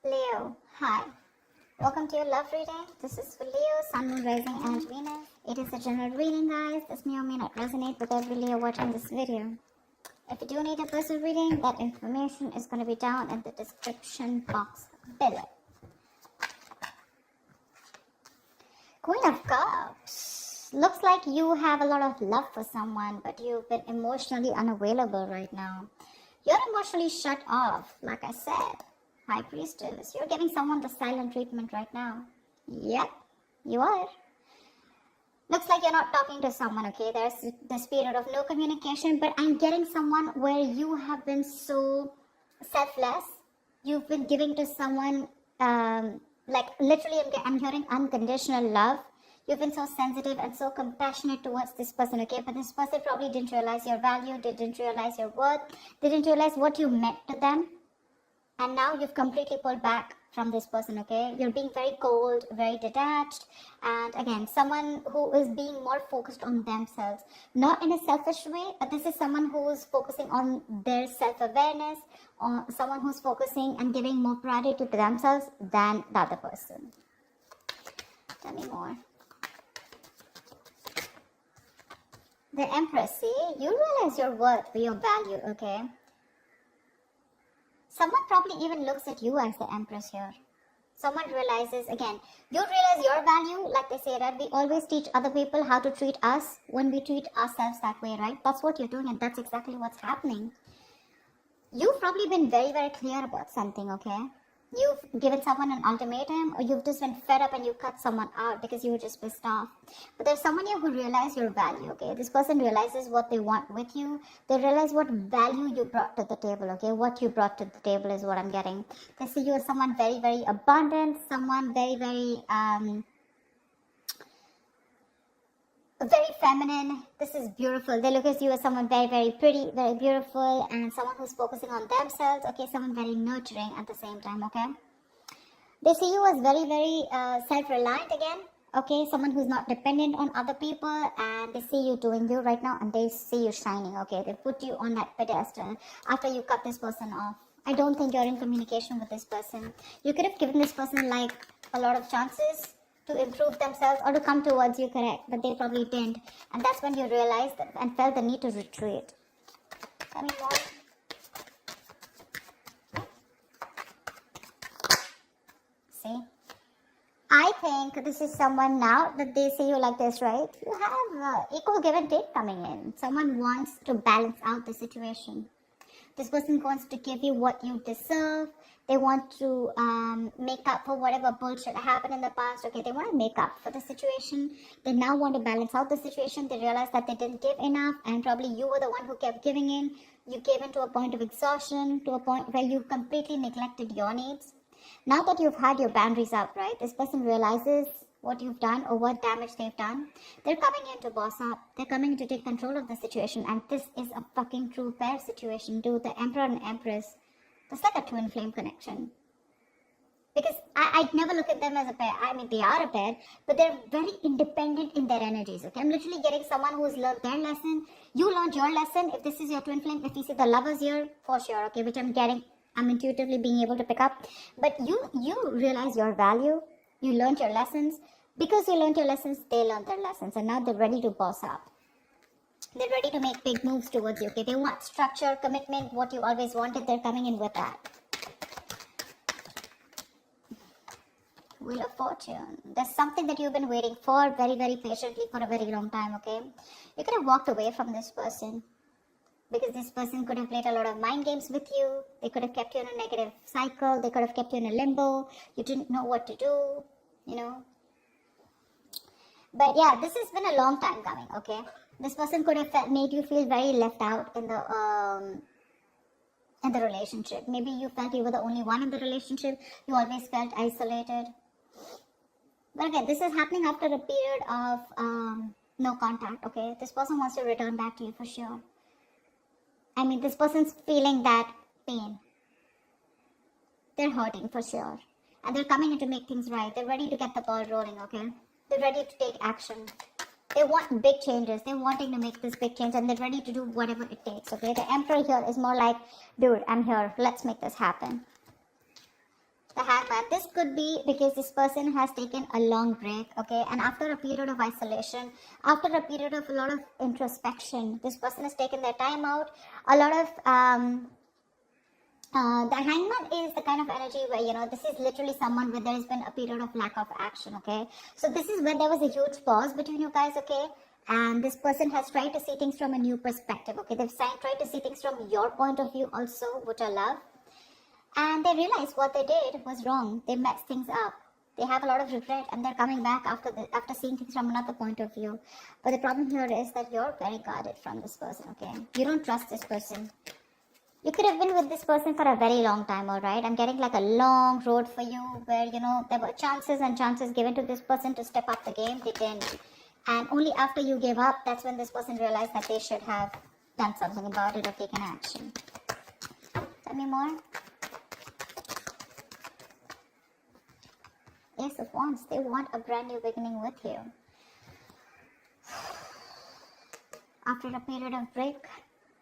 Leo, hi. Welcome to your love reading. This is for Leo, Sun, Moon, Rising, and Venus. It is a general reading, guys. This may or may not resonate with every Leo watching this video. If you do need a personal reading, that information is going to be down in the description box below. Queen of Cups. Looks like you have a lot of love for someone, but you've been emotionally unavailable right now. You're emotionally shut off, like I said. High Priestess, you're giving someone the silent treatment right now. Yep, you are. Looks like you're not talking to someone, okay? There's this period of no communication, but I'm getting someone where you have been so selfless. You've been giving to someone, like literally I'm hearing unconditional love. You've been so sensitive and so compassionate towards this person, okay? But this person probably didn't realize your value, didn't realize your worth, didn't realize what you meant to them. And now you've completely pulled back from this person, okay? You're being very cold, very detached. And again, someone who is being more focused on themselves. Not in a selfish way, but this is someone who is focusing on their self-awareness, or someone who's focusing and giving more priority to themselves than the other person. Tell me more. The Empress, see? You realize your worth, your value, okay? Someone probably even looks at you as the Empress here. Someone realizes, again, you realize your value, like they say, right? We always teach other people how to treat us when we treat ourselves that way, right? That's what you're doing, and that's exactly what's happening. You've probably been very, very clear about something, okay? You've given someone an ultimatum, or you've just been fed up and you cut someone out because you were just pissed off. But there's someone here who realizes your value, okay? This person realizes what they want with you. They realize what value you brought to the table, okay? What you brought to the table is what I'm getting. They see you as someone very, very abundant, someone very, very, very feminine. This is beautiful. They look at you as someone very, very pretty, very beautiful, and someone who's focusing on themselves, okay? Someone very nurturing at the same time, okay? They see you as very, very self-reliant again, okay? Someone who's not dependent on other people, and they see you doing you right now, and they see you shining, okay? They put you on that pedestal after you cut this person off. I don't think you're in communication with this person. You could have given this person like a lot of chances to improve themselves or to come towards you, correct, but they probably didn't, and that's when you realized and felt the need to retreat. Tell me more. See, I think this is someone now that they see you like this, right? You have equal give and take coming in. Someone wants to balance out the situation. This person wants to give you what you deserve. They want to make up for whatever bullshit happened in the past. Okay, they want to make up for the situation. They now want to balance out the situation. They realize that they didn't give enough, and probably you were the one who kept giving in. You gave in to a point of exhaustion, to a point where you completely neglected your needs. Now that you've had your boundaries up, right, this person realizes what you've done or what damage they've done. They're coming in to boss up. They're coming in to take control of the situation, and this is a fucking true pair situation, dude. The Emperor and Empress. It's like a twin flame connection. Because I'd never look at them as a pair. I mean, they are a pair, but they're very independent in their energies, okay? I'm literally getting someone who's learned their lesson. You learned your lesson. If this is your twin flame, if you see the lovers here, for sure, okay, which I'm getting, I'm intuitively being able to pick up. But you realize your value. You learned your lessons. Because you learned your lessons, they learned their lessons, and now they're ready to boss up. They're ready to make big moves towards you, okay? They want structure, commitment, what you always wanted. They're coming in with that. Wheel of Fortune. There's something that you've been waiting for very, very patiently for a very long time, okay? You could have walked away from this person because this person could have played a lot of mind games with you. They could have kept you in a negative cycle. They could have kept you in a limbo. You didn't know what to do, you know? But yeah, this has been a long time coming, okay? This person could have made you feel very left out in the relationship. Maybe you felt you were the only one in the relationship. You always felt isolated. But again, this is happening after a period of no contact, okay? This person wants to return back to you for sure. I mean, this person's feeling that pain. They're hurting for sure. And they're coming in to make things right. They're ready to get the ball rolling, okay? They're ready to take action. They want big changes. They're wanting to make this big change, and they're ready to do whatever it takes, okay? The Emperor here is more like, dude, I'm here. Let's make this happen. The Hangman. This could be because this person has taken a long break, okay? And after a period of isolation, after a period of a lot of introspection, this person has taken their time out. A lot of the Hangman is the kind of energy where, this is literally someone where there has been a period of lack of action, okay? So this is where there was a huge pause between you guys, okay? And this person has tried to see things from a new perspective, okay? They've tried to see things from your point of view also, which I love. And they realized what they did was wrong. They messed things up. They have a lot of regret, and they're coming back after seeing things from another point of view. But the problem here is that you're very guarded from this person, okay? You don't trust this person. You could have been with this person for a very long time, alright? I'm getting like a long road for you where, there were chances and chances given to this person to step up the game. They didn't. And only after you gave up, that's when this person realized that they should have done something about it or taken action. Tell me more. Ace of Wands. They want a brand new beginning with you. After a period of break,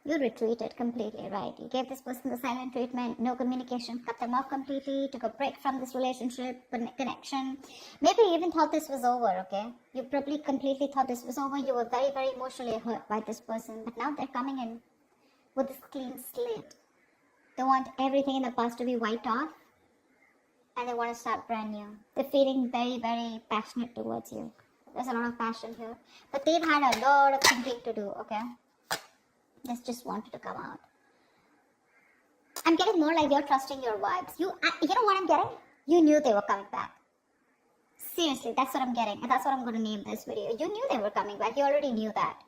you retreated completely, right? You gave this person the silent treatment, no communication, cut them off completely, took a break from this relationship, connection. Maybe you even thought this was over, okay? You probably completely thought this was over. You were very, very emotionally hurt by this person. But now they're coming in with this clean slate. They want everything in the past to be wiped off. And they want to start brand new. They're feeling very, very passionate towards you. There's a lot of passion here. But they've had a lot of thinking to do, okay? This just wanted to come out. I'm getting more like you're trusting your vibes. You know what I'm getting? You knew they were coming back. Seriously, that's what I'm getting. And that's what I'm going to name this video. You knew they were coming back. You already knew that.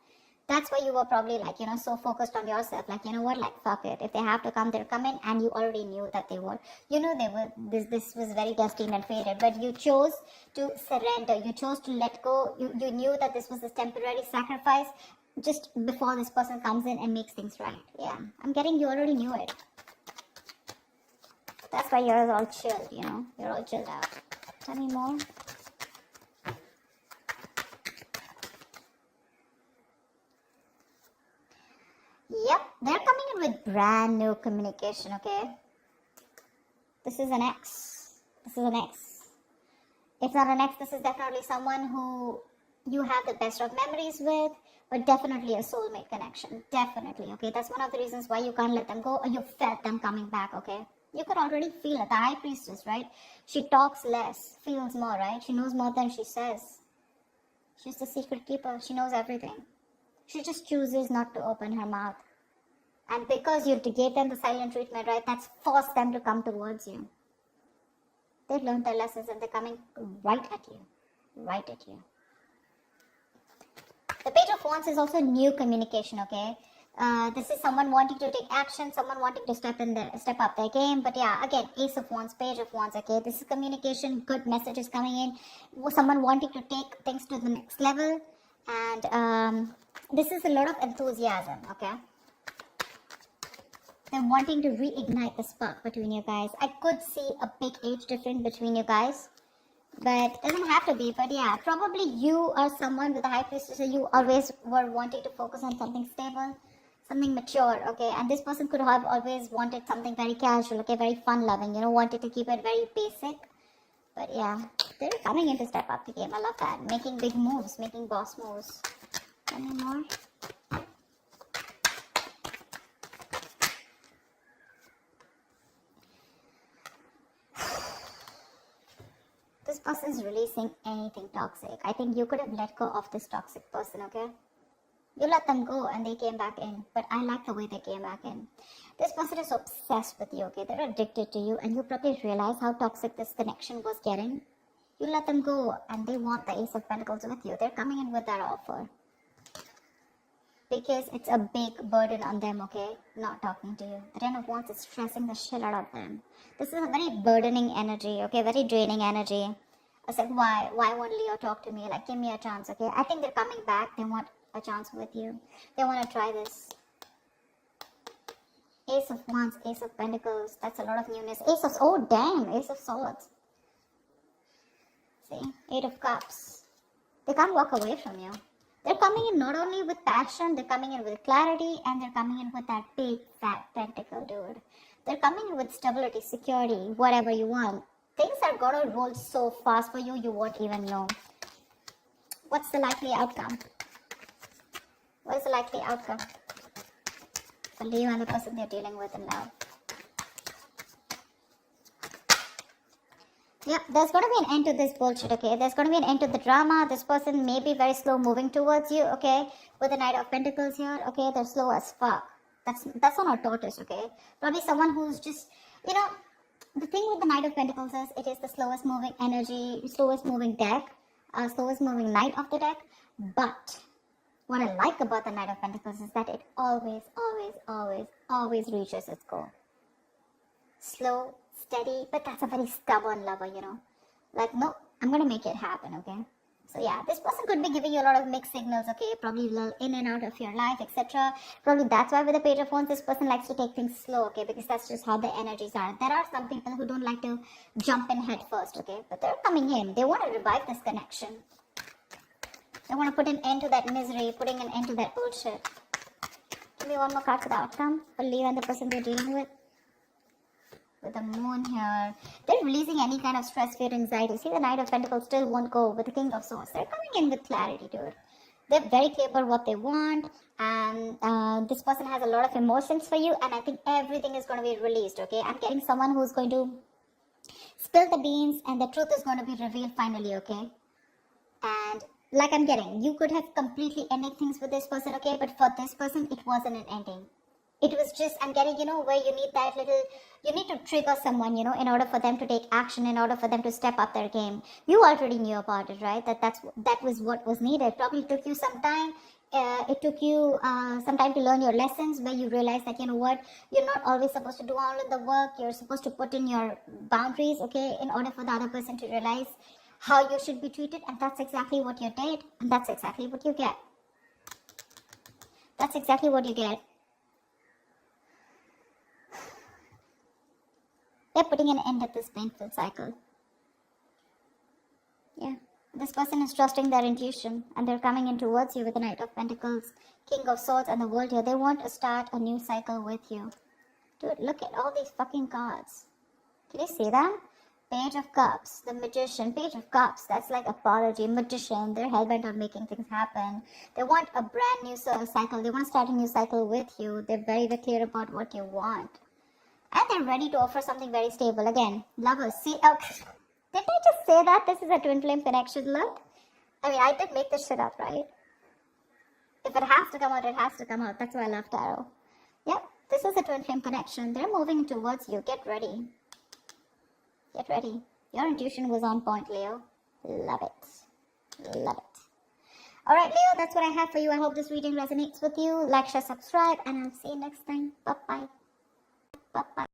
That's why you were probably like, so focused on yourself. Like, you know what? Like, fuck it. If they have to come, they're coming. And you already knew that they would. You knew they would. This was very destined and fated. But you chose to surrender. You chose to let go. You knew that this was a temporary sacrifice just before this person comes in and makes things right. Yeah. I'm getting you already knew it. That's why you're all chilled, You're all chilled out. Tell me more. Yep, they're coming in with brand new communication, okay? This is an ex. This is an ex. If not an ex, this is definitely someone who you have the best of memories with, but definitely a soulmate connection. Definitely, okay? That's one of the reasons why you can't let them go, or you felt them coming back, okay? You could already feel it. The High Priestess, right? She talks less, feels more, right? She knows more than she says. She's the secret keeper. She knows everything. She just chooses not to open her mouth. And because you gave them the silent treatment, right, that's forced them to come towards you. They've learned their lessons and they're coming right at you. Right at you. The Page of Wands is also new communication, okay? This is someone wanting to take action, someone wanting to step up their game. But yeah, again, Ace of Wands, Page of Wands, okay? This is communication, good messages coming in. Someone wanting to take things to the next level. And this is a lot of enthusiasm, okay? They're wanting to reignite the spark between you guys. I could see a big age difference between you guys. But it doesn't have to be. But yeah, probably you are someone with a High Priestess. So you always were wanting to focus on something stable, something mature, okay? And this person could have always wanted something very casual, okay? Very fun-loving, wanted to keep it very basic. But yeah, they're coming in to step up the game. I love that. Making big moves, making boss moves. Any more? This person is releasing anything toxic. I think you could have let go of this toxic person, okay? You let them go and they came back in. But I like the way they came back in. This person is obsessed with you, okay? They're addicted to you and you probably realize how toxic this connection was getting. You let them go and they want the Ace of Pentacles with you. They're coming in with that offer. Because it's a big burden on them, okay? Not talking to you. The Ten of Wands is stressing the shit out of them. This is a very burdening energy, okay? Very draining energy. I said, why won't Leo talk to me? Like, give me a chance, okay? I think they're coming back. They want a chance with you. They want to try this. Ace of Wands, Ace of Pentacles. That's a lot of newness. Oh, damn. Ace of Swords. See? Eight of Cups. They can't walk away from you. They're coming in not only with passion, they're coming in with clarity, and they're coming in with that big, fat pentacle, dude. They're coming in with stability, security, whatever you want. Things are gonna roll so fast for you, you won't even know. What's the likely outcome? What is the likely outcome for Leo and the person they're dealing with in love? Yeah, there's going to be an end to this bullshit, okay? There's going to be an end to the drama. This person may be very slow moving towards you, okay? With the Knight of Pentacles here, okay? They're slow as fuck. That's not a tortoise, okay? Probably someone who's just, you know, the thing with the Knight of Pentacles is it is the slowest moving energy, slowest moving deck, slowest moving knight of the deck. But what I like about the Knight of Pentacles is that it always, always, always, always reaches its goal. Slow, steady, but that's a very stubborn lover, you know. Like, no, I'm gonna make it happen, okay? So yeah, this person could be giving you a lot of mixed signals, okay? Probably a little in and out of your life, etc. Probably that's why with the Page of Wands, this person likes to take things slow, okay? Because that's just how the energies are. There are some people who don't like to jump in head first, okay? But they're coming in. They want to revive this connection. They want to put an end to that misery, putting an end to that bullshit. Give me one more card for the outcome for Leo and the person they're dealing with. With the moon here, they're releasing any kind of stress, fear, anxiety. See, the Knight of Pentacles still won't go with the King of Swords. They're coming in with clarity, dude. They're very clear about what they want, and this person has a lot of emotions for you, and I think everything is going to be released, okay? I'm getting someone who's going to spill the beans, and the truth is going to be revealed finally, okay? And like I'm getting, you could have completely ended things with this person, okay? But for this person, it wasn't an ending. It was just, I'm getting, you know, where you need that little, you need to trigger someone, you know, in order for them to take action, in order for them to step up their game. You already knew about it, right? That was what was needed. Probably took you some time. It took you some time to learn your lessons, where you realize that, you know what, you're not always supposed to do all of the work. You're supposed to put in your boundaries, okay, in order for the other person to realize how you should be treated. And that's exactly what you did. And that's exactly what you get. That's exactly what you get. They're putting an end to this painful cycle. Yeah. This person is trusting their intuition, and they're coming in towards you with the Knight of Pentacles, King of Swords, and the World here. They want to start a new cycle with you. Dude, look at all these fucking cards. Can you see them? Page of Cups, the Magician, Page of Cups, that's like apology, Magician. They're hellbent on making things happen. They want a brand new cycle. They want to start a new cycle with you. They're very, very clear about what you want. And they're ready to offer something very stable. Again, lovers. See, okay. Did I just say that this is a twin flame connection? Look. I mean, I did make this shit up, right? If it has to come out, it has to come out. That's why I love tarot. Yep, this is a twin flame connection. They're moving towards you. Get ready. Get ready. Your intuition was on point, Leo. Love it. Love it. Alright, Leo, that's what I have for you. I hope this reading resonates with you. Like, share, subscribe, and I'll see you next time. Bye-bye. Bye-bye.